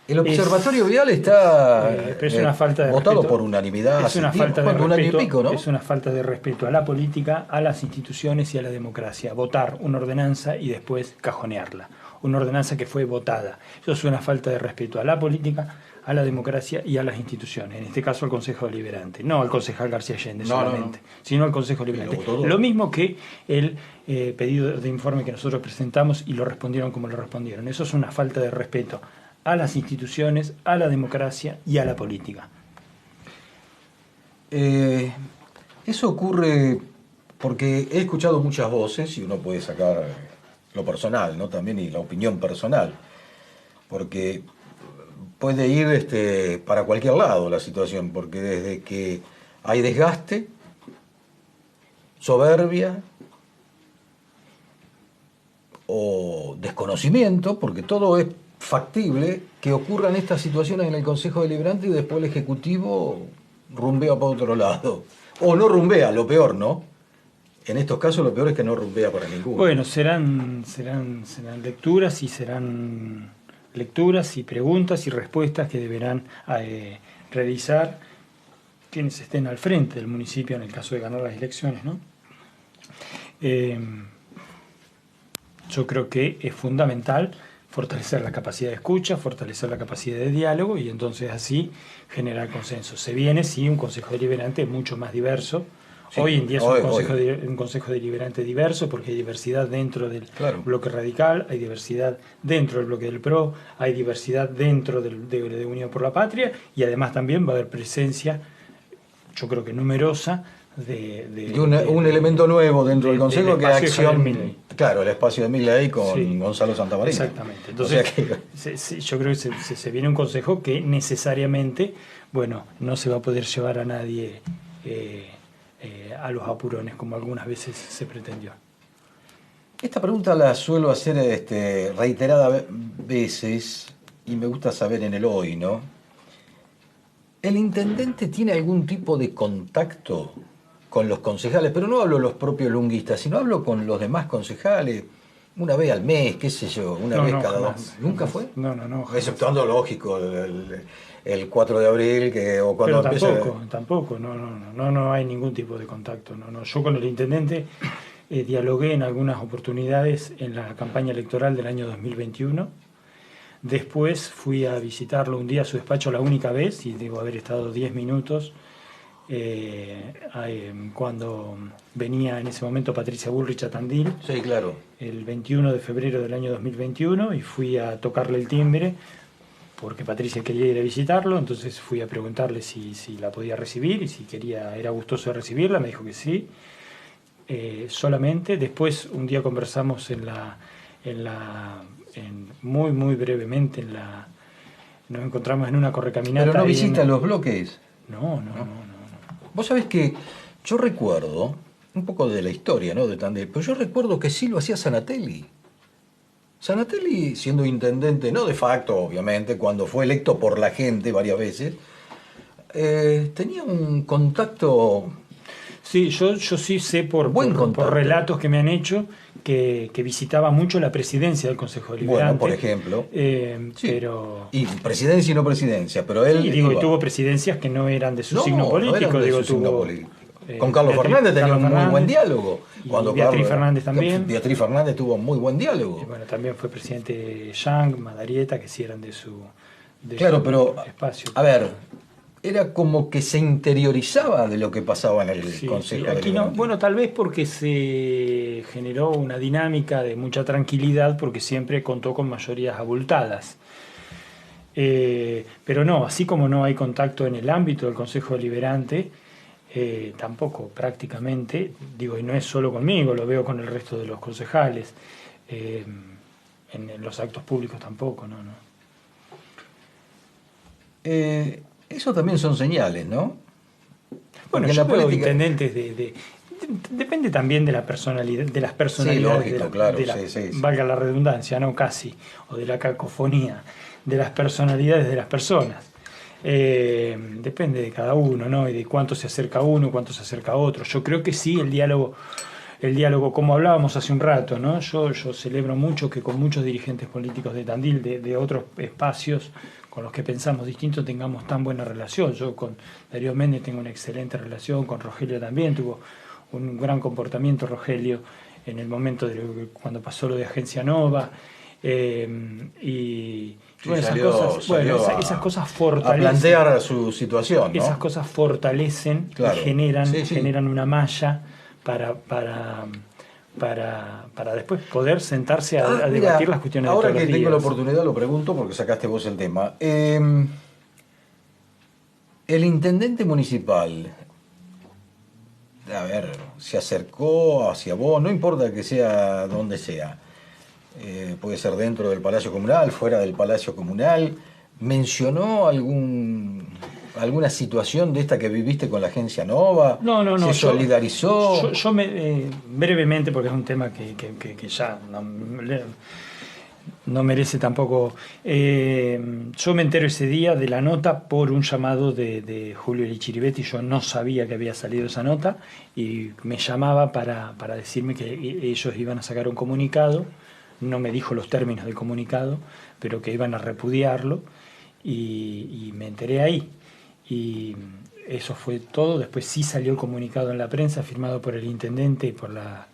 el observatorio vial está es una falta de votado respeto, por unanimidad. Es una falta de respeto, un año y pico, ¿no? Es una falta de respeto a la política, a las instituciones y a la democracia. Votar una ordenanza y después cajonearla. Una ordenanza que fue votada. Eso es una falta de respeto a la política, a la democracia y a las instituciones. En este caso al Consejo Deliberante. No al concejal García Allende solamente, sino al Consejo Deliberante. Lo mismo que el pedido de informe que nosotros presentamos y lo respondieron como lo respondieron. Eso es una falta de respeto a las instituciones, a la democracia y a la política. Eso ocurre porque he escuchado muchas voces, y uno puede sacar lo personal, ¿no? También, y la opinión personal, porque puede ir para cualquier lado la situación, porque desde que hay desgaste, soberbia o desconocimiento, porque todo es factible que ocurran estas situaciones en el Consejo Deliberante y después el Ejecutivo rumbea para otro lado. O no rumbea, lo peor, ¿no? En estos casos lo peor es que no rumbea para ninguno. Bueno, serán lecturas y preguntas y respuestas que deberán realizar quienes estén al frente del municipio en el caso de ganar las elecciones, ¿no? Yo creo que es fundamental fortalecer la capacidad de escucha, fortalecer la capacidad de diálogo y entonces así generar consenso. Se viene, sí, un Consejo Deliberante mucho más diverso. Sí, hoy en día es un consejo deliberante diverso porque hay diversidad dentro del bloque radical, hay diversidad dentro del bloque del PRO, hay diversidad dentro de Unión por la Patria y además también va a haber presencia, yo creo que numerosa, Y un elemento nuevo dentro del Consejo que es acción. Claro, el espacio de Milei con Gonzalo Santamarina. Exactamente. Entonces, yo creo que se viene un Consejo que necesariamente, bueno, no se va a poder llevar a nadie a los apurones, como algunas veces se pretendió. Esta pregunta la suelo hacer reiteradas veces y me gusta saber en el hoy, ¿no? ¿El intendente tiene algún tipo de contacto con los concejales? Pero no hablo los propios lunguistas, sino hablo con los demás concejales, una vez al mes, qué sé yo, una vez cada dos. ¿Nunca fue? No. Exceptuando, lógico, el 4 de abril, o cuando pero tampoco, no hay ningún tipo de contacto. No. Yo con el intendente dialogué en algunas oportunidades en la campaña electoral del año 2021. Después fui a visitarlo un día a su despacho la única vez, y debo haber estado 10 minutos, cuando venía en ese momento Patricia Bullrich a Tandil. Sí, claro. El 21 de febrero del año 2021, y fui a tocarle el timbre, porque Patricia quería ir a visitarlo, entonces fui a preguntarle si la podía recibir y si era gustoso de recibirla, me dijo que sí. Solamente. Después un día conversamos muy brevemente nos encontramos en una correcaminata. ¿Pero no visita los bloques? No. Vos sabés que yo recuerdo un poco de la historia, ¿no?, de Tandil, pero yo recuerdo que sí lo hacía Sanatelli. Sanatelli, siendo intendente, no de facto, obviamente, cuando fue electo por la gente varias veces, tenía un contacto. Sí, yo sí sé por relatos que me han hecho que visitaba mucho la presidencia del Consejo Deliberante. Bueno, por ejemplo. Sí. Pero... Y presidencia y no presidencia, pero él... Sí, y tuvo presidencias que no eran de su signo político. Con Carlos Fernández tenía un muy buen diálogo. Y Beatriz Fernández también. Beatriz Fernández tuvo muy buen diálogo. Y bueno, también fue presidente Yang, Madarieta, que sí eran de su espacio. A ver, era como que se interiorizaba de lo que pasaba en el Consejo aquí no, bueno, tal vez porque se generó una dinámica de mucha tranquilidad, porque siempre contó con mayorías abultadas. Pero no, así como no hay contacto en el ámbito del Consejo Deliberante, tampoco prácticamente, digo, y no es solo conmigo, lo veo con el resto de los concejales, en los actos públicos tampoco, no. Eso también son señales, ¿no? Bueno, yo veo intendentes depende también de la personalidad, de las personalidades, sí, lógico, valga la redundancia, no casi, o de la cacofonía, de las personalidades de las personas. Depende de cada uno, ¿no? Y de cuánto se acerca uno, cuánto se acerca otro. Yo creo que sí, el diálogo, como hablábamos hace un rato, ¿no? Yo celebro mucho que con muchos dirigentes políticos de Tandil, de otros espacios con los que pensamos distintos, tengamos tan buena relación. Yo con Darío Méndez tengo una excelente relación, con Rogelio también, tuvo un gran comportamiento Rogelio en el momento cuando pasó lo de Agencia Nova, y bueno, esas cosas fortalecen. A plantear su situación, ¿no? Esas cosas fortalecen, claro, y generan una malla para después poder sentarse a debatir las cuestiones de todos los días. Ahora que tengo la oportunidad lo pregunto porque sacaste vos el tema. El intendente municipal, a ver, se acercó hacia vos, no importa que sea donde sea, puede ser dentro del Palacio Comunal, fuera del Palacio Comunal, ¿mencionó alguna situación de esta que viviste con la Agencia Nova? No. ¿Se solidarizó? Yo brevemente, porque es un tema que ya no merece tampoco... yo me entero ese día de la nota por un llamado de Julio Lichiribetti. Yo no sabía que había salido esa nota y me llamaba para decirme que ellos iban a sacar un comunicado. No me dijo los términos del comunicado, pero que iban a repudiarlo, y me enteré ahí. Y eso fue todo. Después sí salió el comunicado en la prensa, firmado por el intendente y por la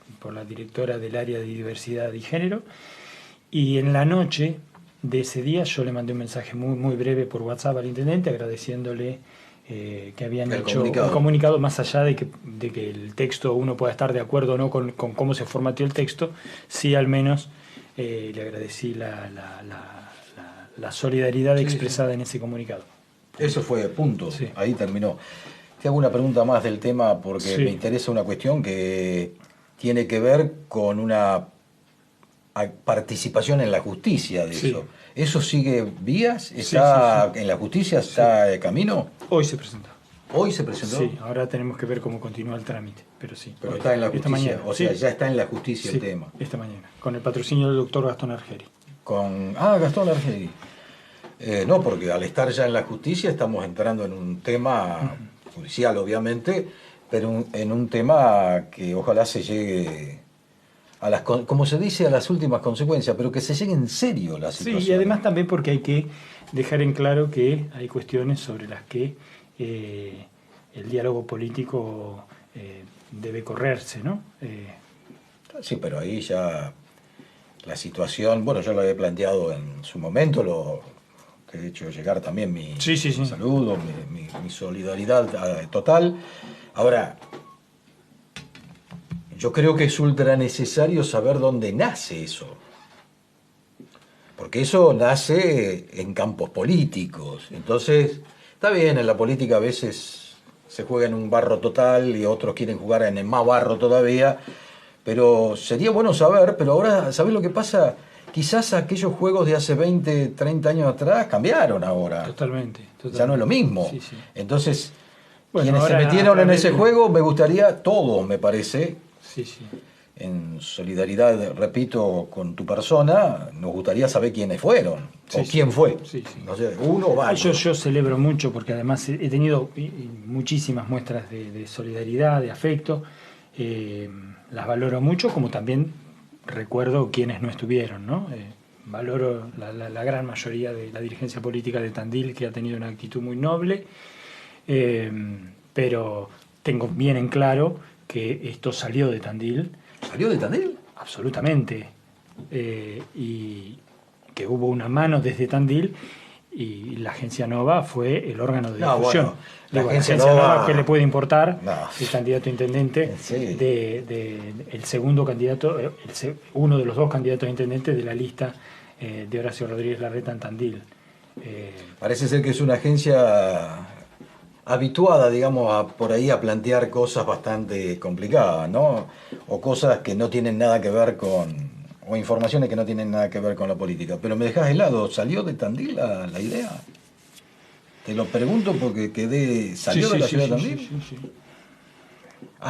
directora del área de diversidad y género. Y en la noche de ese día yo le mandé un mensaje muy breve por WhatsApp al intendente, agradeciéndole que habían hecho un comunicado, más allá de que el texto uno pueda estar de acuerdo o no con cómo se formateó el texto. Sí, al menos le agradecí la solidaridad expresada en ese comunicado. Eso fue, punto. Sí. Ahí terminó. Te hago una pregunta más del tema porque Sí. me interesa una cuestión que tiene que ver con una participación en la justicia de Sí. eso. ¿Eso sigue vías? ¿Está en la justicia? ¿Está de camino? Hoy se presentó. ¿Hoy se presentó? Sí, ahora tenemos que ver cómo continúa el trámite, pero sí. Pero hoy. está en la Esta justicia. mañana. O sea, Sí. ya está en la justicia Sí, el tema. esta mañana, con el patrocinio del doctor Gastón Argeri. Gastón Argeri. No, porque al estar ya en la justicia estamos entrando en un tema judicial, obviamente, pero en un tema que ojalá se llegue a las, como se dice, a las últimas consecuencias, pero que se llegue en serio la situación. Sí, y además también porque hay que dejar en claro que hay cuestiones sobre las que el diálogo político debe correrse, ¿no? Sí, pero ahí ya la situación, bueno, yo lo había planteado en su momento, te he hecho llegar también mi saludo, mi solidaridad total. Ahora, yo creo que es ultra necesario saber dónde nace eso. Porque eso nace en campos políticos. Entonces, está bien, en la política a veces se juega en un barro total y otros quieren jugar en el más barro todavía. Pero sería bueno saber, pero ahora, ¿sabés lo que pasa? Quizás aquellos juegos de hace 20, 30 años atrás cambiaron ahora. Totalmente. Ya no es lo mismo. Sí, sí. Entonces, Bueno, quienes se ahora, metieron en ese juego, me gustaría, todos me parece, Sí, sí. en solidaridad, repito, con tu persona, nos gustaría saber quiénes fueron, Sí, o sí. quién fue. Sí, sí. No sé, uno o varios. Yo celebro mucho porque además he tenido muchísimas muestras de solidaridad, de afecto. Las valoro mucho, como también recuerdo quienes no estuvieron, ¿no? Valoro la gran mayoría de la dirigencia política de Tandil, que ha tenido una actitud muy noble, pero tengo bien en claro que esto salió de Tandil. ¿Salió de Tandil? Absolutamente. Y que hubo una mano desde Tandil y la agencia Nova fue el órgano de difusión. Bueno, la agencia Nova, ¿qué le puede importar? No. El candidato a intendente Sí. el segundo candidato, uno de los dos candidatos a intendente de la lista de Horacio Rodríguez Larreta en Tandil. Parece ser que es una agencia habituada, digamos, por ahí a plantear cosas bastante complicadas, ¿no? O cosas que no tienen nada que ver o informaciones que no tienen nada que ver con la política. Pero me dejás helado, ¿salió de Tandil la idea? Te lo pregunto porque ¿salió de la ciudad de Tandil? Sí.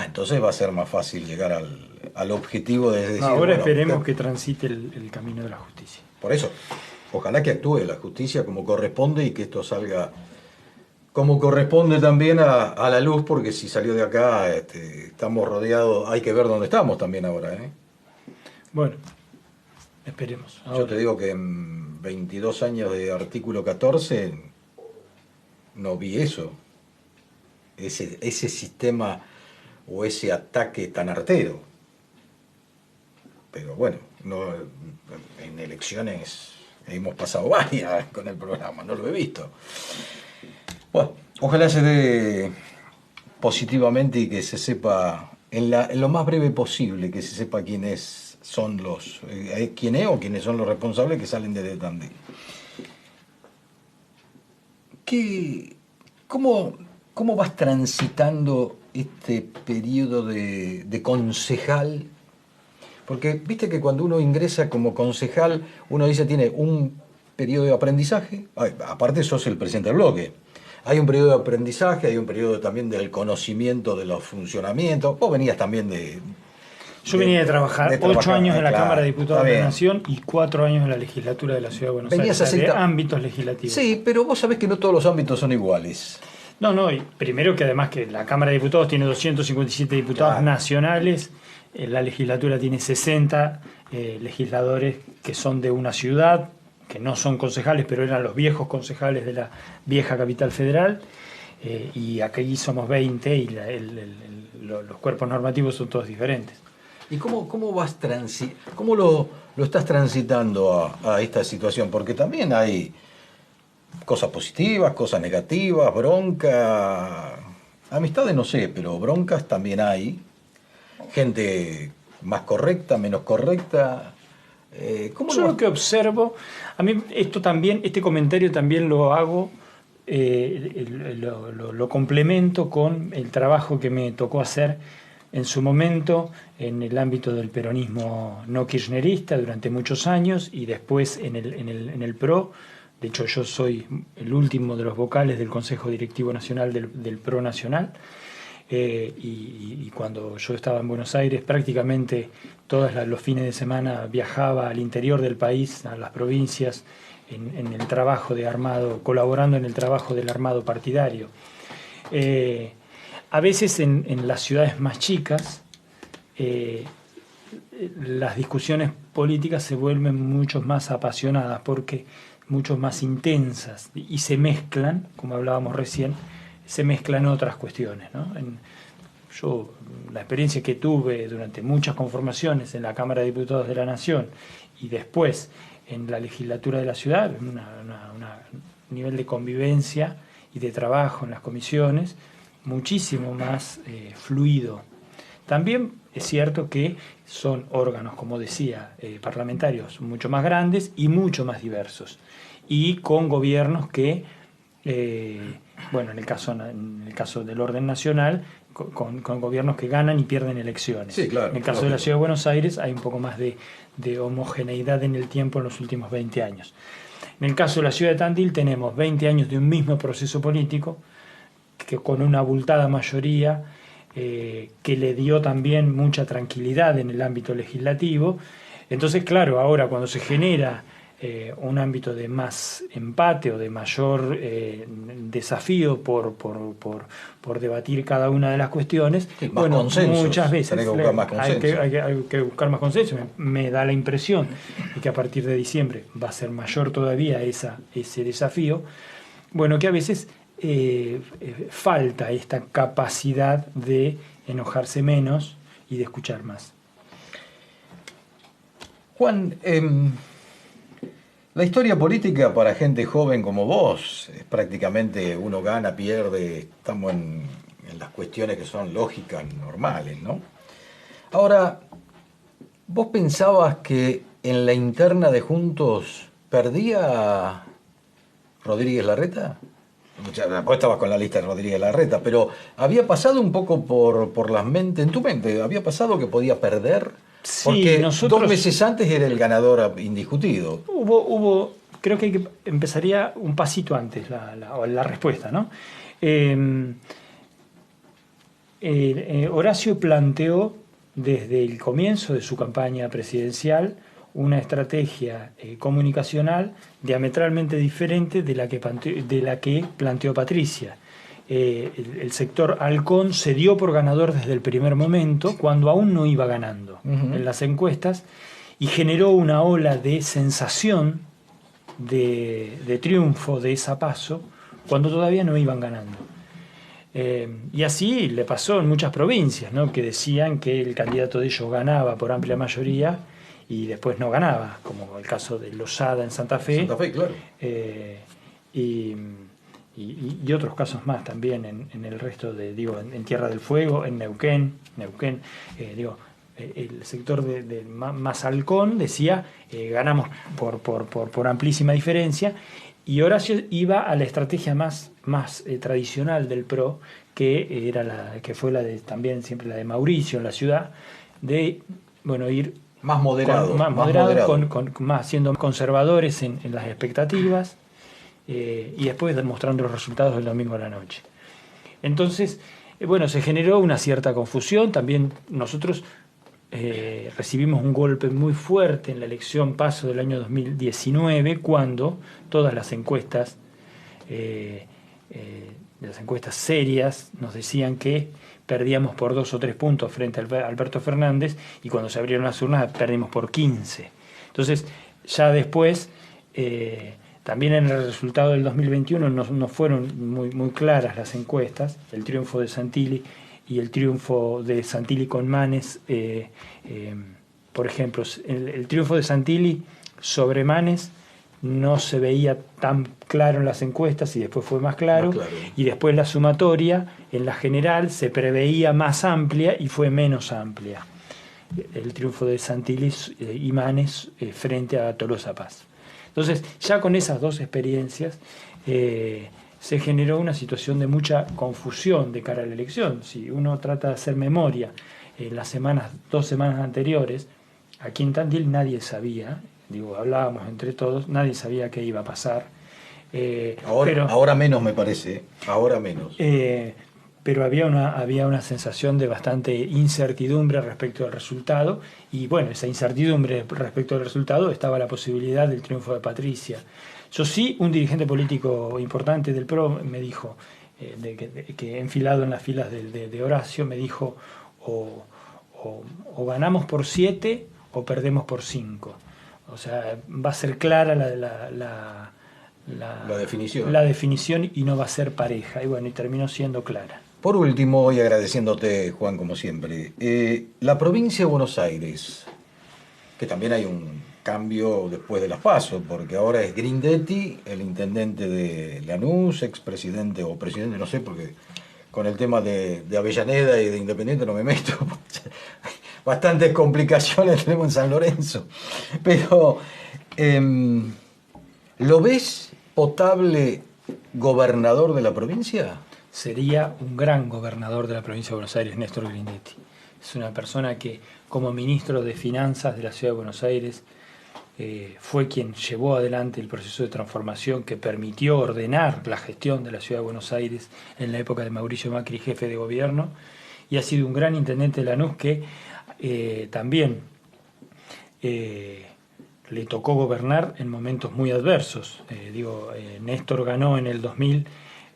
Entonces va a ser más fácil llegar al objetivo de decir... Ahora bueno, esperemos que transite el camino de la justicia. Por eso, ojalá que actúe la justicia como corresponde y que esto salga como corresponde también a la luz, porque si salió de acá, estamos rodeados, hay que ver dónde estamos también ahora, ¿eh? Bueno, esperemos. Yo te digo que en 22 años de artículo 14 no vi eso, ese sistema o ese ataque tan artero. Pero bueno, en elecciones hemos pasado varias con el programa, no lo he visto. Bueno, ojalá se dé positivamente y que se sepa, en lo más breve posible, que se sepa quiénes son quién es o quiénes son los responsables que salen desde Tandil. ¿Cómo vas transitando este periodo de concejal? Porque viste que cuando uno ingresa como concejal, uno dice tiene un periodo de aprendizaje, aparte sos el presidente del bloque. Hay un periodo de aprendizaje, hay un periodo también del conocimiento de los funcionamientos. Vos venías también Yo venía de trabajar 8 años en la Cámara de Diputados de la Nación y 4 años en la legislatura de la Ciudad de Buenos Aires, de ámbitos legislativos. Sí, pero vos sabés que no todos los ámbitos son iguales. No, y primero que además que la Cámara de Diputados tiene 257 diputados nacionales, la legislatura tiene 60 legisladores que son de una ciudad, que no son concejales, pero eran los viejos concejales de la vieja capital federal, y aquí somos 20 y los cuerpos normativos son todos diferentes. ¿Y cómo lo estás transitando a esta situación? Porque también hay cosas positivas, cosas negativas, bronca, amistades no sé, pero broncas también hay. Gente más correcta, menos correcta. Yo lo que observo, a mí este comentario también lo hago lo complemento con el trabajo que me tocó hacer en su momento en el ámbito del peronismo no kirchnerista durante muchos años y después en el PRO. De hecho, yo soy el último de los vocales del Consejo Directivo Nacional del PRO Nacional. Y cuando yo estaba en Buenos Aires, prácticamente todos los fines de semana viajaba al interior del país, a las provincias, en el trabajo de armado, colaborando en el trabajo del armado partidario. A veces en las ciudades más chicas, las discusiones políticas se vuelven mucho más apasionadas, porque mucho más intensas, y se mezclan, como hablábamos recién, se mezclan otras cuestiones, ¿no? Yo, la experiencia que tuve durante muchas conformaciones en la Cámara de Diputados de la Nación y después en la legislatura de la ciudad, un nivel de convivencia y de trabajo en las comisiones muchísimo más fluido. También es cierto que son órganos, como decía, parlamentarios mucho más grandes y mucho más diversos, y con gobiernos que, bueno, en el caso del orden nacional, con gobiernos que ganan y pierden elecciones. Sí, claro, en el caso de la Ciudad de Buenos Aires hay un poco más de homogeneidad en el tiempo en los últimos 20 años. En el caso de la Ciudad de Tandil tenemos 20 años de un mismo proceso político, que con una abultada mayoría que le dio también mucha tranquilidad en el ámbito legislativo. Entonces, claro, ahora cuando se genera un ámbito de más empate o de mayor desafío por debatir cada una de las cuestiones, sí, bueno, muchas veces hay que buscar más consenso. Hay que buscar más consenso. Me da la impresión de que a partir de diciembre va a ser mayor todavía ese desafío. Bueno, que a veces falta esta capacidad de enojarse menos y de escuchar más. Juan, la historia política para gente joven como vos es prácticamente uno gana, pierde, estamos en las cuestiones que son lógicas, normales, ¿no? Ahora, ¿vos pensabas que en la interna de Juntos perdía Rodríguez Larreta? Vos estabas con la lista de Rodríguez Larreta, pero ¿había pasado un poco por las mentes, en tu mente, había pasado que podía perder? Sí, porque 2 meses antes era el ganador indiscutido. Creo que empezaría un pasito antes la respuesta, ¿no? Horacio planteó desde el comienzo de su campaña presidencial una estrategia comunicacional diametralmente diferente de la que planteó Patricia. El sector halcón se dio por ganador desde el primer momento, cuando aún no iba ganando en las encuestas, y generó una ola de sensación de triunfo de esa paso cuando todavía no iban ganando. Y así le pasó en muchas provincias, ¿no?, que decían que el candidato de ellos ganaba por amplia mayoría y después no ganaba, como el caso de Lozada en Santa Fe. Santa Fe, claro. Y otros casos más también en el resto en Tierra del Fuego, en Neuquén, el sector de más halcón decía ganamos por amplísima diferencia, y Horacio iba a la estrategia más tradicional del PRO, que fue también siempre la de Mauricio en la ciudad, de ir más moderado, siendo conservadores en las expectativas, y después demostrando los resultados del domingo a la noche. Entonces, se generó una cierta confusión. También nosotros recibimos un golpe muy fuerte en la elección PASO del año 2019, cuando todas las encuestas serias nos decían que perdíamos por 2 o 3 puntos frente a Alberto Fernández, y cuando se abrieron las urnas perdimos por 15. Entonces, ya después, también en el resultado del 2021 no fueron muy claras las encuestas. El triunfo de Santilli y el triunfo de Santilli con Manes, por ejemplo, el triunfo de Santilli sobre Manes no se veía tan claro en las encuestas, y después fue más claro. Y después la sumatoria en la general se preveía más amplia y fue menos amplia, el triunfo de Santilli y Manes frente a Tolosa Paz. Entonces, ya con esas 2 experiencias se generó una situación de mucha confusión de cara a la elección. Si uno trata de hacer memoria, las 2 semanas anteriores, aquí en Tandil nadie sabía, hablábamos entre todos, nadie sabía qué iba a pasar. Ahora menos me parece, ahora menos. Pero había una sensación de bastante incertidumbre respecto al resultado, y bueno, esa incertidumbre respecto al resultado estaba la posibilidad del triunfo de Patricia. Yo sí, un dirigente político importante del PRO me dijo, que enfilado en las filas de Horacio, me dijo, o ganamos por 7 o perdemos por 5. O sea, va a ser clara la definición y no va a ser pareja. Y bueno, y terminó siendo clara. Por último, y agradeciéndote, Juan, como siempre, la provincia de Buenos Aires, que también hay un cambio después de las PASO, porque ahora es Grindetti, el intendente de Lanús, expresidente o presidente, no sé, porque con el tema de Avellaneda y de Independiente no me meto. Bastantes complicaciones tenemos en San Lorenzo. Pero, ¿lo ves potable gobernador de la provincia? Sería un gran gobernador de la provincia de Buenos Aires, Néstor Grindetti. Es una persona que, como ministro de Finanzas de la Ciudad de Buenos Aires, fue quien llevó adelante el proceso de transformación que permitió ordenar la gestión de la Ciudad de Buenos Aires en la época de Mauricio Macri, jefe de gobierno, y ha sido un gran intendente de Lanús que también le tocó gobernar en momentos muy adversos. Néstor ganó en el 2000,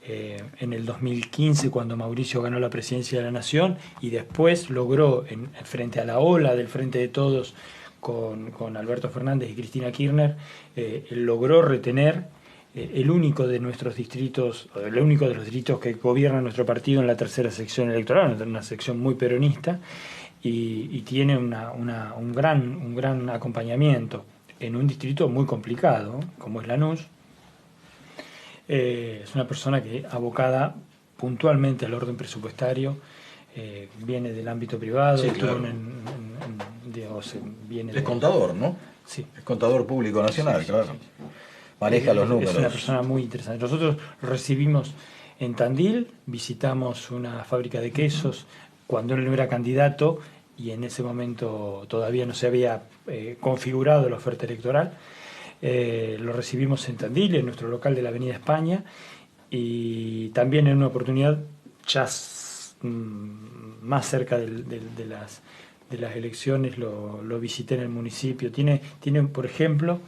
en el 2015 cuando Mauricio ganó la presidencia de la Nación, y después logró, frente a la ola del Frente de Todos con Alberto Fernández y Cristina Kirchner, logró retener el único de nuestros distritos, el único de los distritos que gobierna nuestro partido en la tercera sección electoral, una sección muy peronista, y tiene un gran acompañamiento en un distrito muy complicado, como es Lanús. Es una persona que, abocada puntualmente al orden presupuestario, viene del ámbito privado, sí, claro. Es contador, ¿no? Sí. Es contador público nacional, sí, claro. Sí. Maneja los números. Es una persona muy interesante. Nosotros recibimos en Tandil, visitamos una fábrica de quesos cuando él no era candidato, y en ese momento todavía no se había configurado la oferta electoral. Lo recibimos en Tandil, en nuestro local de la Avenida España, y también en una oportunidad ya más cerca de las elecciones lo visité en el municipio. Tiene por ejemplo,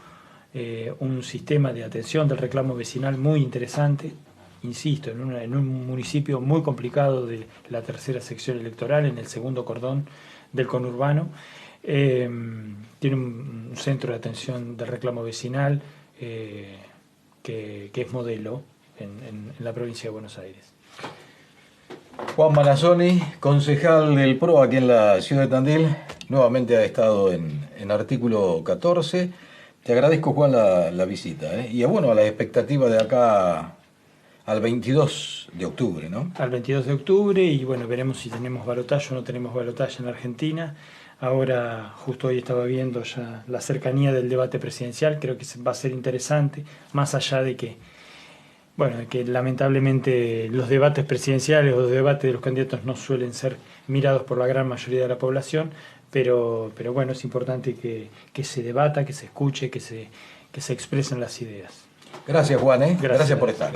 un sistema de atención del reclamo vecinal muy interesante, insisto, en un municipio muy complicado de la tercera sección electoral, en el segundo cordón del conurbano. Tiene un centro de atención del reclamo vecinal que es modelo en la provincia de Buenos Aires. Juan Manazzoni, concejal del PRO aquí en la ciudad de Tandil, nuevamente ha estado en Artículo 14. Te agradezco, Juan, la visita, y bueno, a la expectativa de acá al 22 de octubre, ¿no? Al 22 de octubre, y bueno, veremos si tenemos balotaje o no tenemos balotaje en la Argentina. Ahora, justo hoy estaba viendo ya la cercanía del debate presidencial, creo que va a ser interesante, más allá de que lamentablemente los debates presidenciales o los debates de los candidatos no suelen ser mirados por la gran mayoría de la población, pero bueno, es importante que se debata, que se escuche, que se expresen las ideas. Gracias, Juan, Gracias por estar,